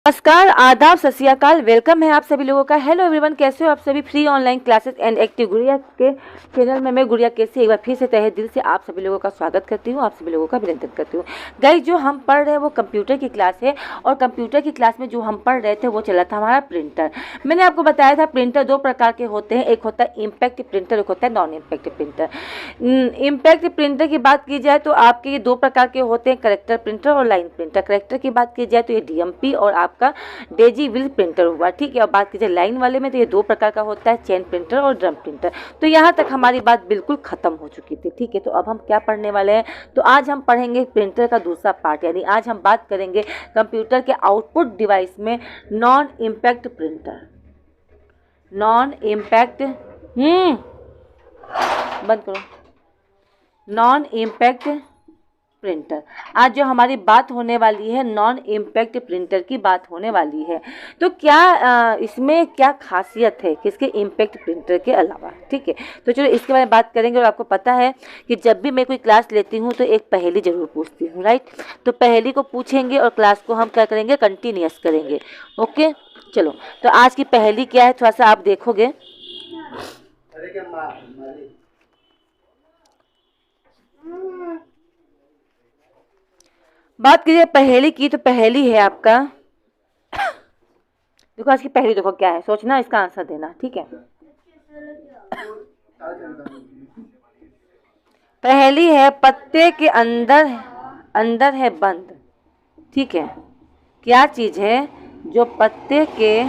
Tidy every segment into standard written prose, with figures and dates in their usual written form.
नमस्कार, आदाब, सत श्री अकाल। वेलकम है आप सभी लोगों का। हेलो एवरीवन, कैसे हो आप सभी। Free online classes and active गुड़िया के चैनल में मैं गुड़िया कैसे एक बार फिर से तहे दिल से आप सभी लोगों का स्वागत करती हूँ, आप सभी लोगों का अभिनंदन करती हूँ। गाइस, जो हम पढ़ रहे हैं वो कंप्यूटर की क्लास है और कंप्यूटर की क्लास में जो हम पढ़ रहे थे वो चला था हमारा प्रिंटर। मैंने आपको बताया था प्रिंटर दो प्रकार के होते हैं, एक होता है इम्पैक्ट प्रिंटर, एक होता है non impact printer. Impact printer की बात की जाए तो आपके ये दो प्रकार के होते हैं, करेक्टर प्रिंटर और लाइन प्रिंटर। करेक्टर की बात की जाए तो ये डीएमपी और आपका डेजी व्हील प्रिंटर हुआ, ठीक है। और बात की जाए लाइन वाले में तो ये दो प्रकार का होता है, चेन प्रिंटर और ड्रम प्रिंटर। तो यहाँ तक हमारी बात बिल्कुल खत्म हो चुकी थी, ठीक है। तो अब हम क्या पढ़ने वाले हैं, तो आज हम पढ़ेंगे प्रिंटर का दूसरा पार्ट, यानी आज हम बात करेंगे कंप्यूटर के आउटपुट डिवाइस में non impact printer. Non impact बंद करो, नॉन इम्पैक्ट प्रिंटर। आज जो हमारी बात होने वाली है नॉन इम्पैक्ट प्रिंटर की बात होने वाली है। तो क्या इसमें क्या खासियत है किसके इम्पैक्ट प्रिंटर के अलावा, ठीक है। तो चलो इसके बारे में बात करेंगे। और आपको पता है कि जब भी मैं कोई क्लास लेती हूँ तो एक पहेली जरूर पूछती हूँ, राइट। तो पहेली को पूछेंगे और क्लास को हम क्या करेंगे, कंटिन्यूअस करेंगे, ओके। चलो, तो आज की पहेली क्या है थोड़ा सा आप देखोगे। बात कीजिए पहेली की, तो पहेली है आपका देखो आज की पहेली देखो क्या है, सोचना, इसका आंसर देना, ठीक है। पहेली है पत्ते के अंदर अंदर है बंद, ठीक है। क्या चीज है जो पत्ते के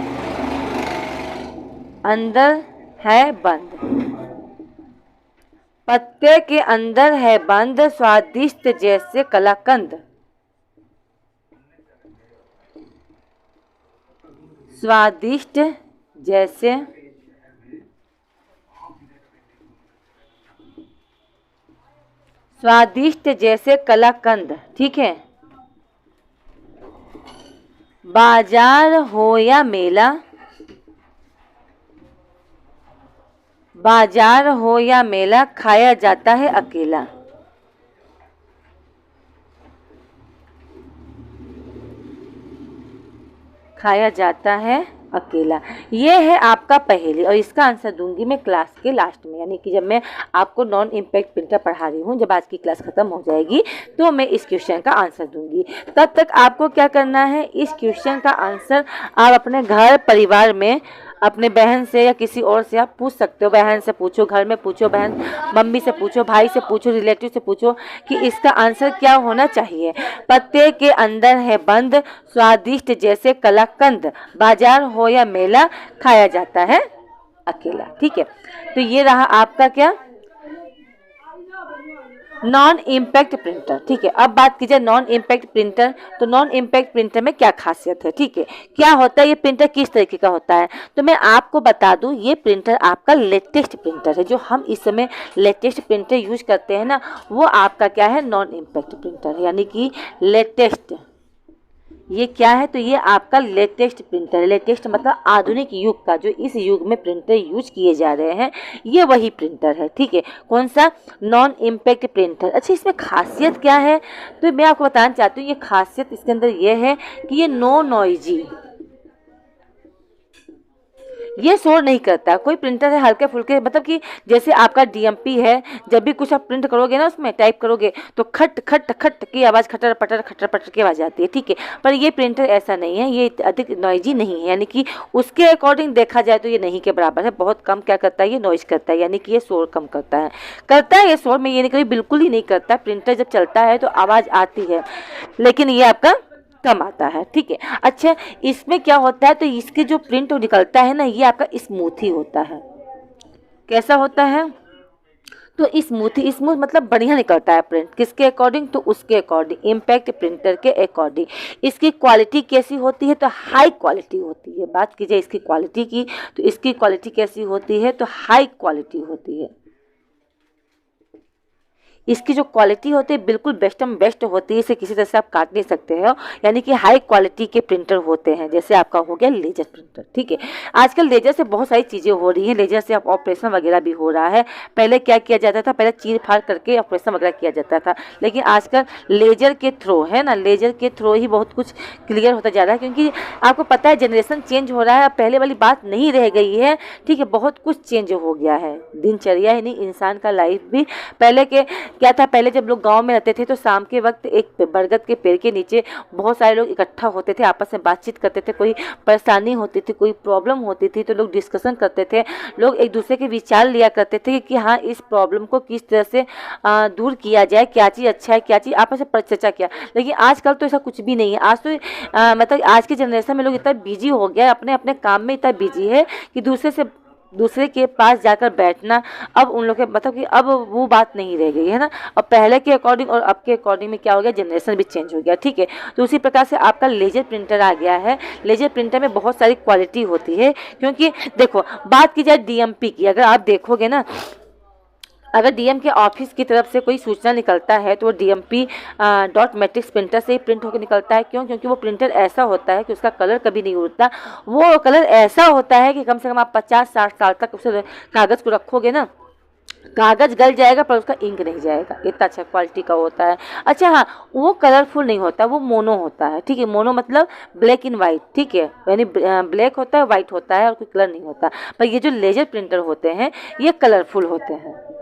अंदर है बंद, पत्ते के अंदर है बंद, स्वादिष्ट जैसे कलाकंद, स्वादिष्ट जैसे कलाकंद, ठीक है। बाजार हो या मेला, बाजार हो या मेला, खाया जाता है अकेला। खाया जाता है अकेला। ये है आपका पहेली और इसका आंसर दूंगी मैं क्लास के लास्ट में, यानी कि जब मैं आपको नॉन इम्पैक्ट प्रिंटर पढ़ा रही हूँ, जब आज की क्लास खत्म हो जाएगी तो मैं इस क्वेश्चन का आंसर दूंगी। तब तक आपको क्या करना है, इस क्वेश्चन का आंसर आप अपने घर परिवार में अपने बहन से या किसी और से आप पूछ सकते हो। बहन से पूछो, घर में पूछो, बहन मम्मी से पूछो, भाई से पूछो, रिलेटिव से पूछो कि इसका आंसर क्या होना चाहिए। पत्ते के अंदर है बंद, स्वादिष्ट जैसे कलाकंद, बाजार हो या मेला, खाया जाता है अकेला, ठीक है। तो ये रहा आपका क्या, नॉन इम्पैक्ट प्रिंटर, ठीक है। अब बात की जाए नॉन इम्पैक्ट प्रिंटर, तो नॉन इम्पैक्ट प्रिंटर में क्या खासियत है, ठीक है। क्या होता है ये प्रिंटर, किस तरीके का होता है, तो मैं आपको बता दूं, ये प्रिंटर आपका लेटेस्ट प्रिंटर है। जो हम इस समय लेटेस्ट प्रिंटर यूज करते हैं ना, वो आपका क्या है, नॉन इम्पैक्ट प्रिंटर है, यानी कि लेटेस्ट। ये क्या है, तो ये आपका लेटेस्ट प्रिंटर है। लेटेस्ट मतलब आधुनिक युग का, जो इस युग में प्रिंटर यूज किए जा रहे हैं, ये वही प्रिंटर है, ठीक है। कौन सा, नॉन इम्पैक्ट प्रिंटर। अच्छा, इसमें खासियत क्या है, तो मैं आपको बताना चाहती हूँ। ये खासियत इसके अंदर ये है कि ये नो नॉइजी, ये शोर नहीं करता। कोई प्रिंटर है हल्के फुल्के, मतलब कि जैसे आपका डीएमपी है, जब भी कुछ आप प्रिंट करोगे ना, उसमें टाइप करोगे तो खट खट खट की आवाज़, खटर पटर की आवाज़ आती है, ठीक है। पर ये प्रिंटर ऐसा नहीं है, ये अधिक नॉइजी नहीं है, यानी कि उसके अकॉर्डिंग देखा जाए तो ये नहीं के बराबर है। बहुत कम क्या करता है, ये नॉइज करता है, यानी कि ये शोर कम करता है ये शोर। मैं ये नहीं कही बिल्कुल ही नहीं करता। प्रिंटर जब चलता है तो आवाज़ आती है, लेकिन ये आपका कम आता है, ठीक है। अच्छा, इसमें क्या होता है, तो इसके जो प्रिंट निकलता है ना, ये आपका स्मूथ ही होता है। कैसा होता है, तो स्मूथ मतलब बढ़िया निकलता है प्रिंट। किसके अकॉर्डिंग, तो उसके अकॉर्डिंग, इम्पैक्ट प्रिंटर के अकॉर्डिंग। इसकी क्वालिटी कैसी होती है, तो हाई क्वालिटी होती है। बात कीजिए इसकी क्वालिटी की, तो इसकी क्वालिटी कैसी होती है, तो हाई क्वालिटी होती है। इसकी जो क्वालिटी होती है बिल्कुल बेस्ट होती है, इसे किसी तरह से आप काट नहीं सकते हो, यानी कि हाई क्वालिटी के प्रिंटर होते हैं। जैसे आपका हो गया लेजर प्रिंटर, ठीक है। आजकल लेजर से बहुत सारी चीज़ें हो रही हैं, लेजर से आप ऑपरेशन वगैरह भी हो रहा है। पहले क्या किया जाता था, पहले चीर फाड़ करके ऑपरेशन वगैरह किया जाता था, लेकिन आजकल लेजर के थ्रू है ना, लेजर के थ्रू ही बहुत कुछ क्लियर होता जा रहा है, क्योंकि आपको पता है जनरेशन चेंज हो रहा है, अब पहले वाली बात नहीं रह गई है, ठीक है। बहुत कुछ चेंज हो गया है, दिनचर्या ही नहीं, इंसान का लाइफ भी। पहले के क्या था, पहले जब लोग गांव में रहते थे तो शाम के वक्त एक बरगद के पेड़ के नीचे बहुत सारे लोग इकट्ठा होते थे, आपस में बातचीत करते थे, कोई परेशानी होती थी, कोई प्रॉब्लम होती थी तो लोग डिस्कशन करते थे, लोग एक दूसरे के विचार लिया करते थे कि हाँ इस प्रॉब्लम को किस तरह से दूर किया जाए, क्या चीज़ अच्छा है, क्या चीज़ आपस में चर्चा किया। लेकिन आजकल तो ऐसा कुछ भी नहीं है। आज तो मतलब आज की जनरेशन में लोग इतना बिजी हो गया, अपने अपने काम में इतना बिजी है कि दूसरे के पास जाकर बैठना अब उन लोग के मतलब कि अब वो बात नहीं रह गई है ना। अब पहले के अकॉर्डिंग और अब के अकॉर्डिंग में क्या हो गया, जनरेशन भी चेंज हो गया, ठीक है। तो उसी प्रकार से आपका लेजर प्रिंटर आ गया है। लेजर प्रिंटर में बहुत सारी क्वालिटी होती है, क्योंकि देखो बात की जाए डीएमपी की, अगर आप देखोगे ना, अगर डीएम के ऑफिस की तरफ से कोई सूचना निकलता है तो वो डीएमपी डॉट मैट्रिक्स प्रिंटर से ही प्रिंट होकर निकलता है। क्यों? क्योंकि वो प्रिंटर ऐसा होता है कि उसका कलर कभी नहीं उड़ता। वो कलर ऐसा होता है कि कम से कम आप 50-60 साल तक उस कागज़ को रखोगे ना, कागज़ गल जाएगा पर उसका इंक नहीं जाएगा, इतना अच्छा क्वालिटी का होता है। अच्छा हाँ, वो कलरफुल नहीं होता, वो मोनो होता है, ठीक है। मोनो मतलब ब्लैक एंड वाइट, ठीक है, यानी ब्लैक होता है, वाइट होता है और कोई कलर नहीं होता। पर ये जो लेजर प्रिंटर होते हैं ये कलरफुल होते हैं।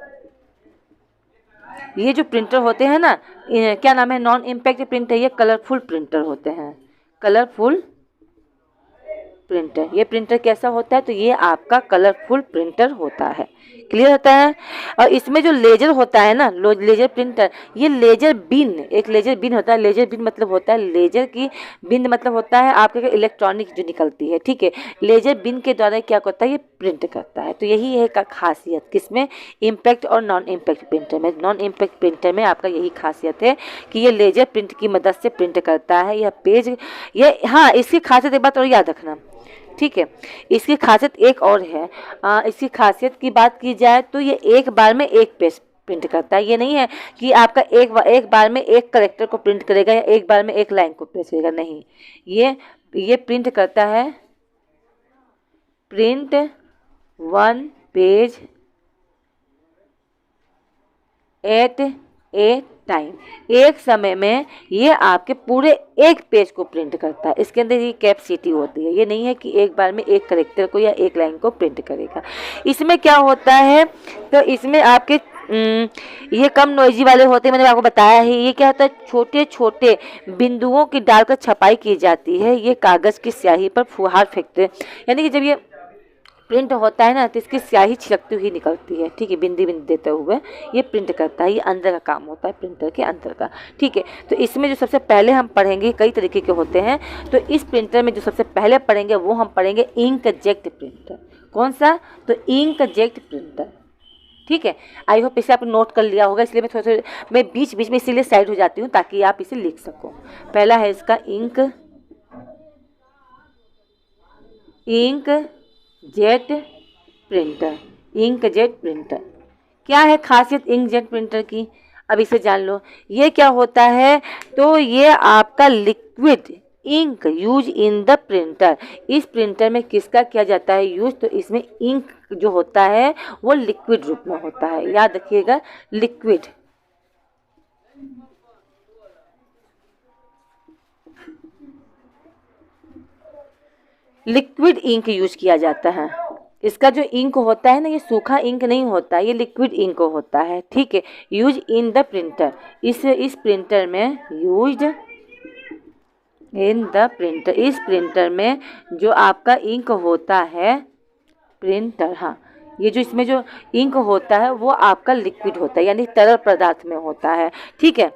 ये जो प्रिंटर होते हैं ना, क्या नाम है, नॉन इम्पैक्ट प्रिंटर, ये कलरफुल प्रिंटर होते हैं, कलरफुल प्रिंटर। ये प्रिंटर कैसा होता है, तो ये आपका कलरफुल प्रिंटर होता है, क्लियर होता है। और इसमें जो लेजर होता है ना, लेजर प्रिंटर, ये लेजर बिन, एक लेजर बिन होता है। लेजर बिन मतलब होता है लेजर की, बिन मतलब होता है आपके इलेक्ट्रॉनिक जो निकलती है, ठीक है। लेजर बिन के द्वारा क्या होता है, ये प्रिंट करता है। तो यही है का खासियत किसमें, इम्पैक्ट और नॉन इम्पैक्ट प्रिंटर में। नॉन इम्पैक्ट प्रिंटर में आपका यही खासियत है कि ये लेजर प्रिंट की मदद से प्रिंट करता है। यह पेज, ये हाँ, इसकी खासियत एक बात और याद रखना, ठीक है। इसकी खासियत एक और है, इसकी खासियत की बात की जाए तो ये एक बार में एक पेज प्रिंट करता है। ये नहीं है कि आपका एक बार में एक करेक्टर को प्रिंट करेगा या एक बार में एक लाइन को प्रिंट करेगा, नहीं। ये प्रिंट करता है, प्रिंट 1 पेज एट ए टाइम, एक समय में ये आपके पूरे एक पेज को प्रिंट करता है। इसके अंदर ये कैपेसिटी होती है, ये नहीं है कि एक बार में एक करेक्टर को या एक लाइन को प्रिंट करेगा। इसमें क्या होता है, तो इसमें आपके ये कम नॉइजी वाले होते हैं, मैंने आपको बताया है। ये क्या होता है, छोटे छोटे बिंदुओं की डालकर छपाई की जाती है। ये कागज़ की स्याही पर फुहार फेंकते हैं, यानी कि जब ये प्रिंट होता है ना तो इसकी स्याही छिड़कती हुई निकलती है, ठीक है, बिंदी बिंदी देते हुए ये प्रिंट करता है। ये अंदर का काम होता है प्रिंटर के अंदर का, ठीक है। तो इसमें जो सबसे पहले हम पढ़ेंगे, कई तरीके के होते हैं, तो इस प्रिंटर में जो सबसे पहले पढ़ेंगे वो हम पढ़ेंगे इंकजेट प्रिंटर। कौन सा, तो इंकजेट प्रिंटर, ठीक है। आई होप इसे आपने नोट कर लिया होगा, इसलिए मैं थोड़ा मैं बीच बीच में इसीलिए साइड हो जाती हूँ ताकि आप इसे लिख सको। पहला है इसका इंकजेट प्रिंटर। इंकजेट प्रिंटर क्या है खासियत इंकजेट प्रिंटर की, अब इसे जान लो। ये क्या होता है, तो ये आपका liquid ink use in the printer. इस प्रिंटर में किसका किया जाता है यूज, तो इसमें इंक जो होता है वो लिक्विड रूप में होता है, याद रखिएगा, लिक्विड। लिक्विड इंक यूज किया जाता है। इसका जो इंक होता है ना, ये सूखा इंक नहीं होता, ये लिक्विड इंक होता है, ठीक है। यूज इन द प्रिंटर, इस प्रिंटर में यूज्ड इन द प्रिंटर, इस प्रिंटर में जो आपका इंक होता है, प्रिंटर, हाँ, ये जो इसमें जो इंक होता है वो आपका लिक्विड होता है, यानी तरल पदार्थ में होता है, ठीक है।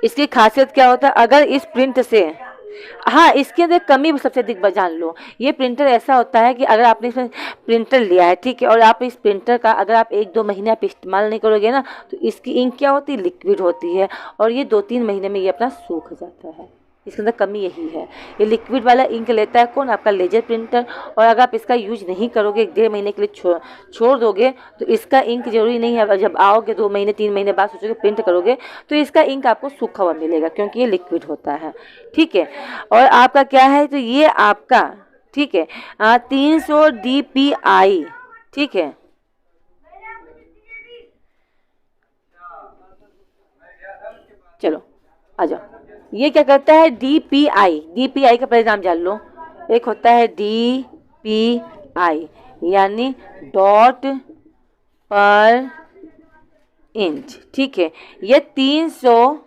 इसकी खासियत क्या होता है, अगर इस प्रिंट से, हाँ, इसके अंदर कमी सबसे अधिक जान लो। ये प्रिंटर ऐसा होता है कि अगर आपने इसमें प्रिंटर लिया है, ठीक है, और आप इस प्रिंटर का अगर आप 1-2 महीने आप इस्तेमाल नहीं करोगे ना, तो इसकी इंक क्या होती है, लिक्विड होती है, और ये 2-3 महीने में ये अपना सूख जाता है, इसके अंदर कमी यही है। ये लिक्विड वाला इंक लेता है कौन? आपका लेजर प्रिंटर। और अगर आप इसका यूज नहीं करोगे, 1-1.5 महीने के लिए छोड़ दोगे, तो इसका इंक जरूरी नहीं है जब आओगे 2 महीने 3 महीने बाद सोचोगे प्रिंट करोगे तो इसका इंक आपको सूखा हुआ मिलेगा, क्योंकि ये लिक्विड होता है। ठीक है, और आपका क्या है, तो ये आपका ठीक है 300 DPI। ठीक है, चलो आ जाओ। ये क्या करता है? DPI। DPI का परिणाम जान लो। एक होता है DPI यानी डॉट पर इंच। ठीक है, ये 300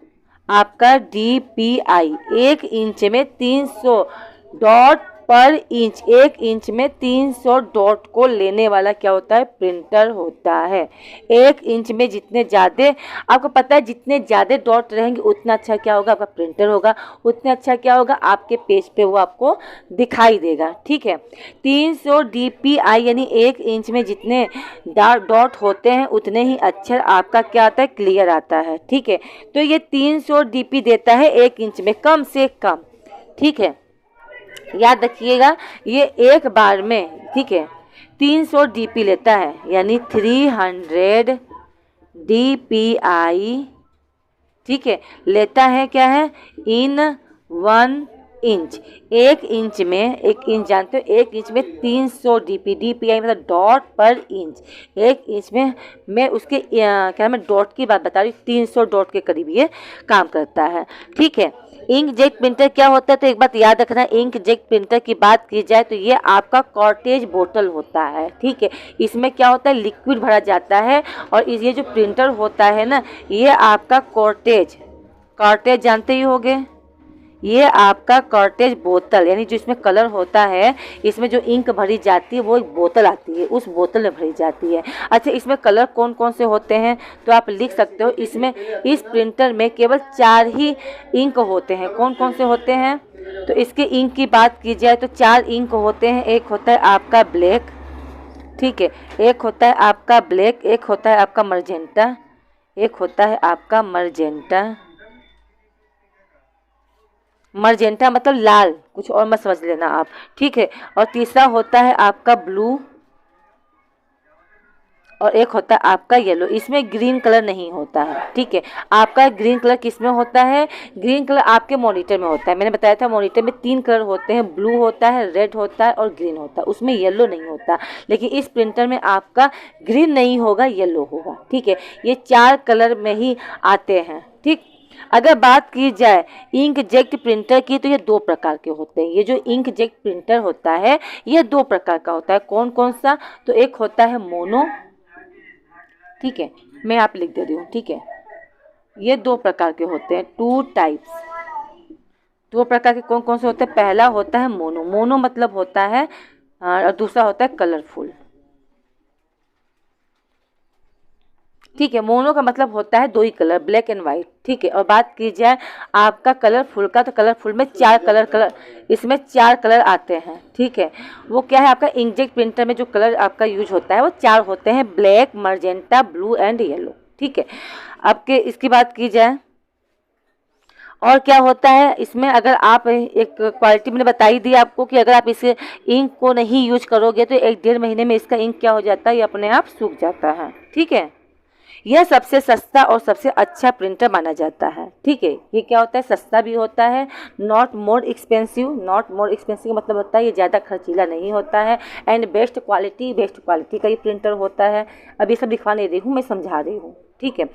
आपका DPI, 1 इंच में 300 डॉट पर इंच, 1 इंच में 300 डॉट को लेने वाला क्या होता है? प्रिंटर होता है। 1 इंच में जितने ज़्यादा, आपको पता है जितने ज़्यादा डॉट रहेंगे उतना अच्छा क्या होगा? आपका प्रिंटर होगा। उतना अच्छा क्या होगा? आपके पेज पे वो आपको दिखाई देगा। ठीक है, 300 DPI यानी 1 इंच में जितने डॉट होते हैं उतने ही अक्षर आपका क्या आता है? क्लियर आता है। ठीक है, तो ये 300 DP देता है 1 इंच में, कम से कम। ठीक है, याद रखिएगा ये एक बार में, ठीक है, 300 DP लेता है, यानी 300 DPI। ठीक है, लेता है क्या है? इन 1 इंच। 1 इंच में, 1 इंच जानते हो, 1 इंच में 300 DP। DPI मतलब डॉट पर इंच। 1 इंच में मैं उसके क्या मैं डॉट की बात बता रही हूँ, 300 डॉट के करीब ये काम करता है। ठीक है, इंक जेट प्रिंटर क्या होता है? तो एक बात याद रखना, इंक जेट प्रिंटर की बात की जाए तो ये आपका कॉर्टेज बोतल होता है। ठीक है, इसमें क्या होता है? लिक्विड भरा जाता है। और ये जो प्रिंटर होता है ना, ये आपका कॉर्टेज जानते ही होंगे। ये आपका कॉर्टेज बोतल यानी जो इसमें कलर होता है, इसमें जो इंक भरी जाती है वो एक बोतल आती है, उस बोतल में भरी जाती है। अच्छा, इसमें कलर कौन कौन से होते हैं? तो आप लिख सकते हो, इसमें इस प्रिंटर में केवल 4 ही इंक होते हैं। कौन कौन से होते हैं? तो इसके इंक की बात की जाए तो 4 इंक होते हैं। एक होता है आपका ब्लैक, ठीक है, एक होता है आपका ब्लैक, एक होता है आपका मर्जेंटा, एक होता है आपका मर्जेंटा मतलब लाल, कुछ और मत समझ लेना आप। ठीक है, और तीसरा होता है आपका ब्लू, और एक होता है आपका येलो। इसमें ग्रीन कलर नहीं होता है। ठीक है, आपका ग्रीन कलर किस में होता है? ग्रीन कलर आपके मॉनिटर में होता है। मैंने बताया था मॉनिटर में 3 कलर होते हैं, ब्लू होता है, रेड होता है और ग्रीन होता है, उसमें येलो नहीं होता। लेकिन इस प्रिंटर में आपका ग्रीन नहीं होगा, येलो होगा। ठीक है, ये 4 कलर में ही आते हैं। ठीक, अगर बात की जाए इंक जेट प्रिंटर की तो ये 2 प्रकार के होते हैं। ये जो इंक जेट प्रिंटर होता है ये 2 प्रकार का होता है। कौन कौन सा? तो एक होता है मोनो, ठीक है, मैं आप लिख दे रही हूँ। ठीक है, ये 2 प्रकार के होते हैं, 2 टाइप्स। 2 प्रकार के कौन कौन से होते हैं? पहला होता है मोनो मतलब होता है, और दूसरा होता है कलरफुल। ठीक है, मोनो का मतलब होता है 2 ही कलर, ब्लैक एंड व्हाइट। ठीक है, और बात की जाए आपका कलरफुल का, तो कलरफुल में 4 कलर इसमें 4 कलर आते हैं। ठीक है, वो क्या है? आपका इंकजेट प्रिंटर में जो कलर आपका यूज होता है वो 4 होते हैं, black, magenta, blue and yellow. ठीक है, अब के इसकी बात की जाए और क्या होता है इसमें, अगर आप एक क्वालिटी मैंने बताई दी आपको कि अगर आप इस इंक को नहीं यूज करोगे तो 1-1.5 महीने में इसका इंक क्या हो जाता है? ये अपने आप सूख जाता है। ठीक है, यह सबसे सस्ता और सबसे अच्छा प्रिंटर माना जाता है। ठीक है, ये क्या होता है? सस्ता भी होता है, नॉट मोर एक्सपेंसिव का मतलब होता है ये ज़्यादा खर्चीला नहीं होता है, एंड बेस्ट क्वालिटी का ये प्रिंटर होता है। अभी सब दिखा नहीं रही हूँ, मैं समझा रही हूँ। ठीक है,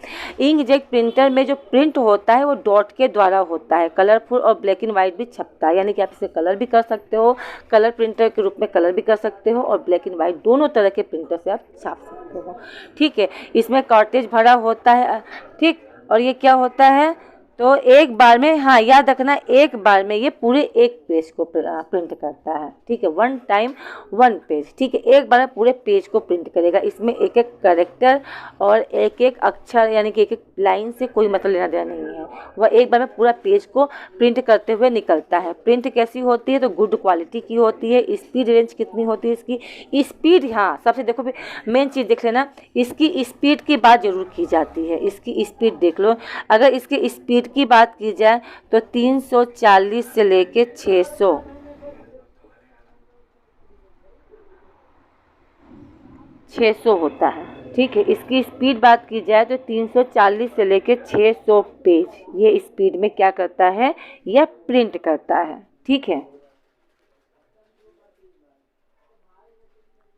इंकजेट प्रिंटर में जो प्रिंट होता है वो डॉट के द्वारा होता है। कलरफुल और ब्लैक एंड व्हाइट भी छपता है, यानी कि आप इसे कलर भी कर सकते हो, कलर प्रिंटर के रूप में कलर भी कर सकते हो, और ब्लैक एंड व्हाइट दोनों तरह के प्रिंटर से आप छाप सकते हो। ठीक है, इसमें कार्टेज भरा होता है। ठीक, और ये क्या होता है? तो एक बार में, हाँ याद रखना, एक बार में ये पूरे एक पेज को प्रिंट करता है। ठीक है, 1 टाइम 1 पेज। ठीक है, एक बार में पूरे पेज को प्रिंट करेगा। इसमें एक एक कैरेक्टर और एक एक अक्षर यानी कि एक एक लाइन से कोई मतलब लेना देना नहीं है, वह एक बार में पूरा पेज को प्रिंट करते हुए निकलता है। प्रिंट कैसी होती है? तो गुड क्वालिटी की होती है। स्पीड रेंज कितनी होती है इसकी? स्पीड, हाँ सबसे देखो मेन चीज़ देख लेना, इसकी स्पीड की बात जरूर की जाती है। इसकी स्पीड देख लो, अगर इसकी स्पीड स्पीड की बात की जाए तो 340 से लेके 600 होता है। ठीक है, इसकी स्पीड बात की जाए तो 340 से लेके 600 पेज ये स्पीड में क्या करता है, यह प्रिंट करता है। ठीक है,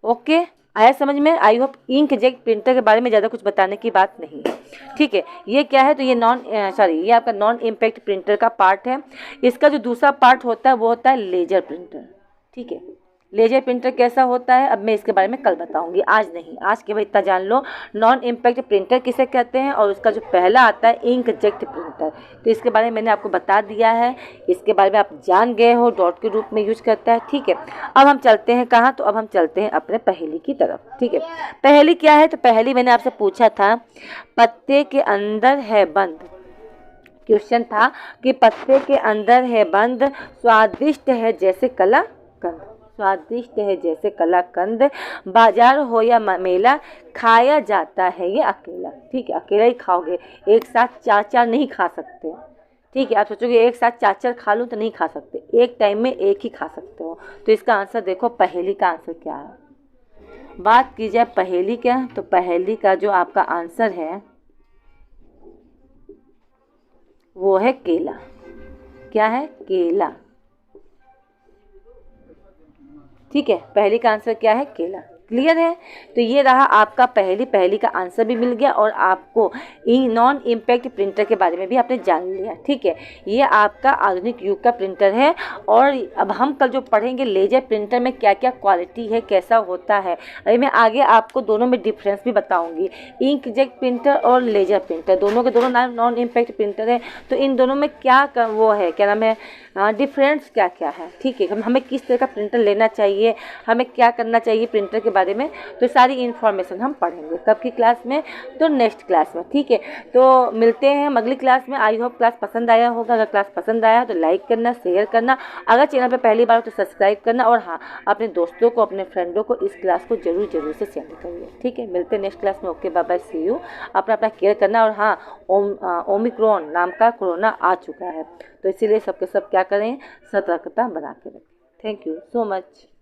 ओके, आया समझ में? I hope. Inkjet printer के बारे में ज़्यादा कुछ बताने की बात नहीं है। ठीक है, ये क्या है, तो ये ये आपका नॉन इम्पैक्ट प्रिंटर का पार्ट है। इसका जो दूसरा पार्ट होता है वो होता है लेजर प्रिंटर। ठीक है, लेजर प्रिंटर कैसा होता है अब मैं इसके बारे में कल बताऊंगी, आज नहीं। आज केवल इतना जान लो नॉन इम्पैक्ट प्रिंटर किसे कहते हैं, और उसका जो पहला आता है इंक जेट प्रिंटर, तो इसके बारे में मैंने आपको बता दिया है। इसके बारे में आप जान गए हो, डॉट के रूप में यूज करता है। ठीक है, अब हम चलते हैं कहाँ, तो अब हम चलते हैं अपने पहेली की तरफ। ठीक है, पहेली क्या है, तो पहेली मैंने आपसे पूछा था पत्ते के अंदर है बंद। क्वेश्चन था कि पत्ते के अंदर है बंद, स्वादिष्ट है जैसे कलाकंद, स्वादिष्ट है जैसे कलाकंद, बाजार हो या मेला, खाया जाता है ये अकेला। ठीक है, अकेला ही खाओगे, एक साथ चार चार नहीं खा सकते। ठीक है, आप सोचोगे एक साथ चार चार खा लूँ तो नहीं खा सकते, एक टाइम में एक ही खा सकते हो। तो इसका आंसर देखो, पहेली का आंसर क्या है। बात की जाए पहेली क्या, तो पहेली का जो आपका आंसर है वो है केला। क्या है, केला। ठीक है, पहेली का आंसर क्या है, केला। क्लियर है? तो ये रहा आपका पहेली का आंसर भी मिल गया, और आपको नॉन इम्पैक्ट प्रिंटर के बारे में भी आपने जान लिया। ठीक है, ये आपका आधुनिक युग का प्रिंटर है। और अब हम कल जो पढ़ेंगे लेजर प्रिंटर में क्या क्या क्वालिटी है, कैसा होता है, अरे मैं आगे आपको दोनों में डिफरेंस भी बताऊंगी। इंक जेट प्रिंटर और लेजर प्रिंटर दोनों के दोनों नाम नॉन इम्पैक्ट प्रिंटर है, तो इन दोनों में क्या वो है, क्या नाम है, डिफरेंस क्या क्या है। ठीक है, हमें किस तरह का प्रिंटर लेना चाहिए, हमें क्या करना चाहिए प्रिंटर के बारे में, तो सारी इन्फॉर्मेशन हम पढ़ेंगे कब की क्लास में, तो नेक्स्ट क्लास में। ठीक है, तो मिलते हैं हम अगली क्लास में। आई होप क्लास पसंद आया होगा। अगर क्लास पसंद आया तो लाइक करना, शेयर करना, अगर चैनल पर पहली बार हो तो सब्सक्राइब करना, और हाँ, अपने दोस्तों को, अपने फ्रेंडों को इस क्लास को जरूर से सेंड करिए। ठीक है, मिलते हैं नेक्स्ट क्लास में। Okay, bye bye, see you. अपना केयर करना। और हाँ, ओमिक्रॉन नाम का कोरोना आ चुका है, तो इसीलिए सबके सब क्या करें, सतर्कता बना के रखें। Thank you so much.